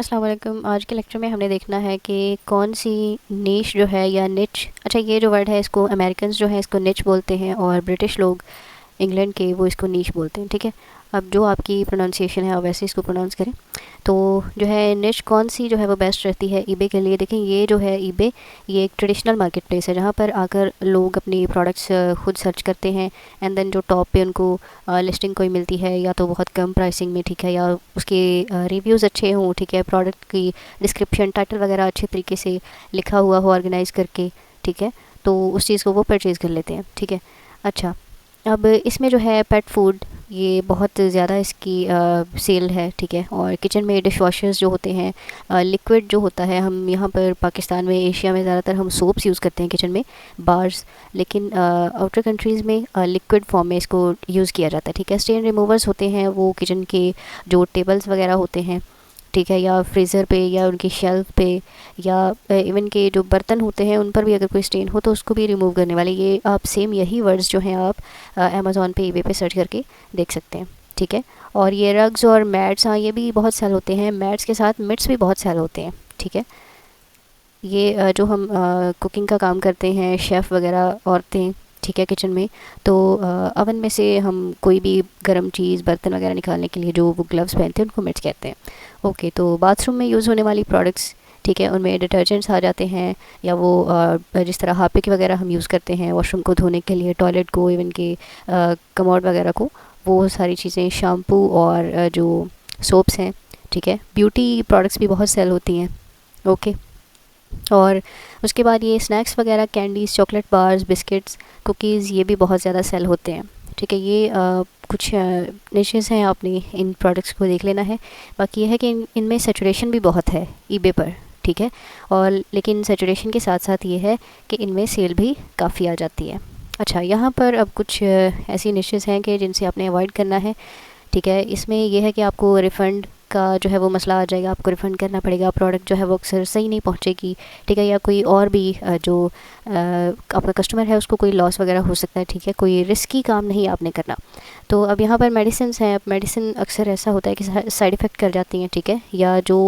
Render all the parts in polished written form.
अस्सलाम वालेकुम। आज के लेक्चर में हमने देखना है कि कौन सी नीश जो है या निच, अच्छा ये जो वर्ड है इसको अमेरिकन्स जो है इसको निच बोलते हैं और ब्रिटिश लोग इंग्लैंड के वो इसको नीश बोलते हैं। ठीक है, अब जो आपकी प्रोनाउंसिएशन है आप वैसे इसको प्रोनाउंस करें। तो जो है निश कौन सी जो है वो बेस्ट रहती है ईबे के लिए। देखें ये जो है ईबे, ये एक ट्रेडिशनल मार्केट प्लेस है जहाँ पर आकर लोग अपनी प्रोडक्ट्स खुद सर्च करते हैं एंड देन जो टॉप पे उनको लिस्टिंग कोई मिलती है या तो बहुत कम प्राइसिंग में, ठीक है, या उसके रिव्यूज़ अच्छे हों, ठीक है, प्रोडक्ट की डिस्क्रिप्शन टाइटल वगैरह अच्छे तरीके से लिखा हुआ हो ऑर्गेनाइज़ करके, ठीक है, तो उस चीज़ को वो परचेज़ कर लेते हैं। ठीक है, अच्छा, अब इसमें जो है पेट फूड ये बहुत ज़्यादा इसकी सेल है। ठीक है, और किचन में डिश वॉशर्स जो होते हैं, लिक्विड जो होता है, हम यहाँ पर पाकिस्तान में एशिया में ज़्यादातर हम सोप्स यूज़ करते हैं किचन में, बार्स, लेकिन आउटर कंट्रीज़ में लिक्विड फॉर्म में इसको यूज़ किया जाता है। ठीक है, स्टेन रिमूवर्स होते हैं वो किचन के जो टेबल्स वगैरह होते हैं, ठीक है, या फ्रीज़र पे या उनकी शेल्फ पे या इवन के जो बर्तन होते हैं उन पर भी अगर कोई स्टेन हो तो उसको भी रिमूव करने वाले, ये आप सेम यही वर्ड्स जो हैं आप अमेज़ॉन पे ईबे पे सर्च करके देख सकते हैं। ठीक है, और ये रग्स और मैट्स, हाँ ये भी बहुत सेल होते हैं, मैट्स के साथ मिट्स भी बहुत सेल होते हैं। ठीक है, ये जो हम कुकिंग का काम करते हैं, शेफ़ वगैरह औरतें, ठीक है, किचन में, तो अवन में से हम कोई भी गर्म चीज़ बर्तन वगैरह निकालने के लिए जो वो ग्लव्स पहनते हैं उनको मिट्स कहते हैं। ओके, तो बाथरूम में यूज़ होने वाली प्रोडक्ट्स, ठीक है, उनमें डिटर्जेंट्स आ जाते हैं, या वो जिस तरह हार्पिक वगैरह हम यूज़ करते हैं वॉशरूम को धोने के लिए, टॉयलेट को, इवन के कमोड वगैरह को, वो सारी चीज़ें, शैम्पू और जो सोप्स हैं, ठीक है, ब्यूटी प्रोडक्ट्स भी बहुत सेल होती हैं। ओके, और उसके बाद ये स्नैक्स वगैरह, candies, chocolate bars, biscuits, cookies, ये भी बहुत ज़्यादा सेल होते हैं। ठीक है, ये कुछ निशेस हैं, आपने इन प्रोडक्ट्स को देख लेना है। बाकी ये है कि इनमें सैचुरेशन भी बहुत है ईबे पर, ठीक है, और लेकिन सैचुरेशन के साथ साथ ये है कि इनमें सेल भी काफ़ी आ जाती है। अच्छा, यहाँ पर अब कुछ ऐसी निशेस हैं कि जिनसे आपने अवॉइड करना है। ठीक है, इसमें यह है कि आपको रिफ़ंड का जो है वो मसला आ जाएगा, आपको रिफ़ंड करना पड़ेगा, प्रोडक्ट जो है वो अक्सर सही नहीं पहुंचेगी। ठीक है, या कोई और भी जो आपका कस्टमर है उसको कोई लॉस वगैरह हो सकता है। ठीक है, कोई रिस्की काम नहीं आपने करना। तो अब यहाँ पर मेडिसिन हैं, अब मेडिसिन अक्सर ऐसा होता है कि साइड इफ़ेक्ट कर जाती हैं। ठीक है, या जो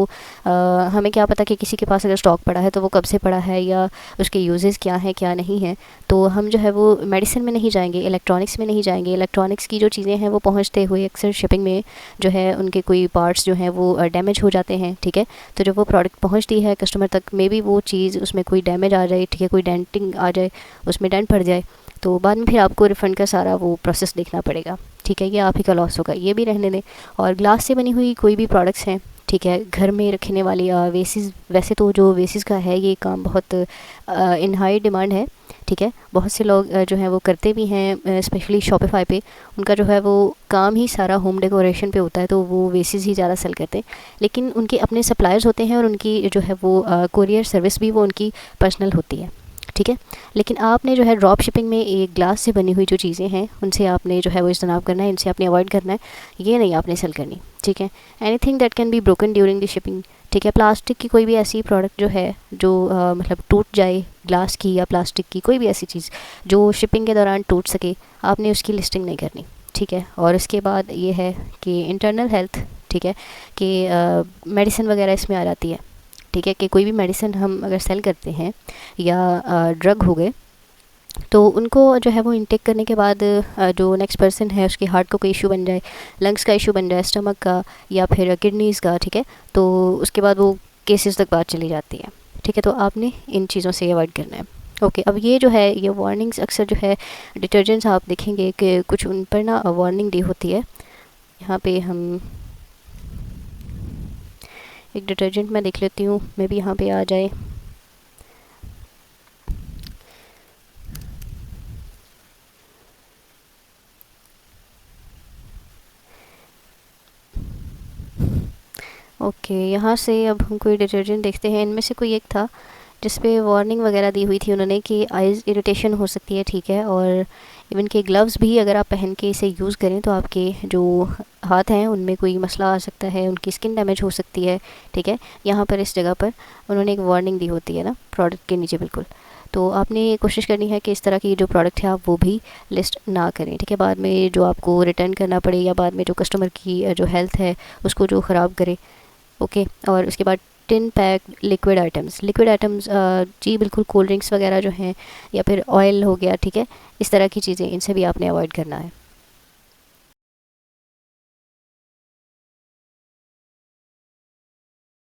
हमें क्या पता कि किसी के पास अगर स्टॉक पड़ा है तो वो कब से पड़ा है या उसके यूजेस क्या हैं क्या नहीं हैं, तो हम जो है वो मेडिसिन में नहीं जाएंगे, इलेक्ट्रॉनिक्स में नहीं जाएंगे। इलेक्ट्रॉनिक्स की जो चीज़ें हैं वो पहुँचते हुए अक्सर शिपिंग में जो है उनके कोई पार्ट्स जो हैं वो डैमेज हो जाते हैं। ठीक है, तो जब वो प्रोडक्ट पहुंचती है कस्टमर तक, मे बी वो चीज़ उसमें कोई डैमेज आ जाए, ठीक है, कोई डेंटिंग आ जाए, उसमें डेंट पड़ जाए, तो बाद में फिर आपको रिफ़ंड का सारा वो प्रोसेस देखना पड़ेगा। ठीक है, ये आप ही का लॉस होगा, ये भी रहने दें। और ग्लास से बनी हुई कोई भी प्रोडक्ट्स हैं, ठीक है, घर में रखने वाली वेसिस, वैसे तो जो वेसिस का है ये काम बहुत इन हाई डिमांड है। ठीक है, बहुत से लोग जो हैं वो करते भी हैं, स्पेशली शॉपिफाई पे उनका जो है वो काम ही सारा होम डेकोरेशन पे होता है, तो वो वेसिस ही ज़्यादा सेल करते हैं। लेकिन उनके अपने सप्लायर्स होते हैं और उनकी जो है वो कुरियर सर्विस भी वो उनकी पर्सनल होती है। ठीक है, लेकिन आपने जो है ड्रॉप शिपिंग में एक ग्लास से बनी हुई जो चीज़ें हैं उनसे आपने जो है वो इज्तनाब करना है, इनसे आपने अवॉइड करना है, ये नहीं आपने सेल करनी। ठीक है, anything that can be broken during the shipping. ठीक है, प्लास्टिक की कोई भी ऐसी प्रोडक्ट जो है जो मतलब टूट जाए, ग्लास की या प्लास्टिक की कोई भी ऐसी चीज़ जो शिपिंग के दौरान टूट सके, आपने उसकी लिस्टिंग नहीं करनी। ठीक है, और इसके बाद ये है कि इंटरनल हेल्थ, ठीक है, कि मेडिसिन वगैरह इसमें आ जाती है। ठीक है, कि कोई भी मेडिसिन हम अगर सेल करते हैं या ड्रग हो गए, तो उनको जो है वो इनटेक करने के बाद जो नेक्स्ट पर्सन है उसके हार्ट को कोई इशू बन जाए, लंग्स का इशू बन जाए, स्टमक का या फिर किडनीज़ का, ठीक है, तो उसके बाद वो केसेस तक बात चली जाती है। ठीक है, तो आपने इन चीज़ों से अवॉइड करना है। ओके, अब ये जो है ये वार्निंग्स अक्सर जो है डिटर्जेंट्स आप देखेंगे कि कुछ उन पर ना वार्निंग दी होती है। यहाँ पे हम एक डिटर्जेंट मैं देख लेती हूँ, मे बी यहाँ पे आ जाए। ओके, यहाँ से अब हम कोई डिटर्जेंट देखते हैं, इनमें से कोई एक था जिस पे वार्निंग वगैरह दी हुई थी उन्होंने कि आइज़ इरिटेशन हो सकती है। ठीक है, और इवन के ग्लव्स भी अगर आप पहन के इसे यूज़ करें तो आपके जो हाथ हैं उनमें कोई मसला आ सकता है, उनकी स्किन डैमेज हो सकती है। ठीक है, यहाँ पर इस जगह पर उन्होंने एक वार्निंग दी होती है ना प्रोडक्ट के नीचे, बिल्कुल। तो आपने कोशिश करनी है कि इस तरह की जो प्रोडक्ट है आप वो भी लिस्ट ना करें। ठीक है, बाद में जो आपको रिटर्न करना पड़े या बाद में जो कस्टमर की जो हेल्थ है उसको जो ख़राब करे। ओके। और उसके बाद tin pack liquid items, liquid items जी बिल्कुल, कोल्ड ड्रिंक्स वगैरह जो हैं या फिर ऑयल हो गया, ठीक है, इस तरह की चीज़ें, इनसे भी आपने अवॉइड करना है।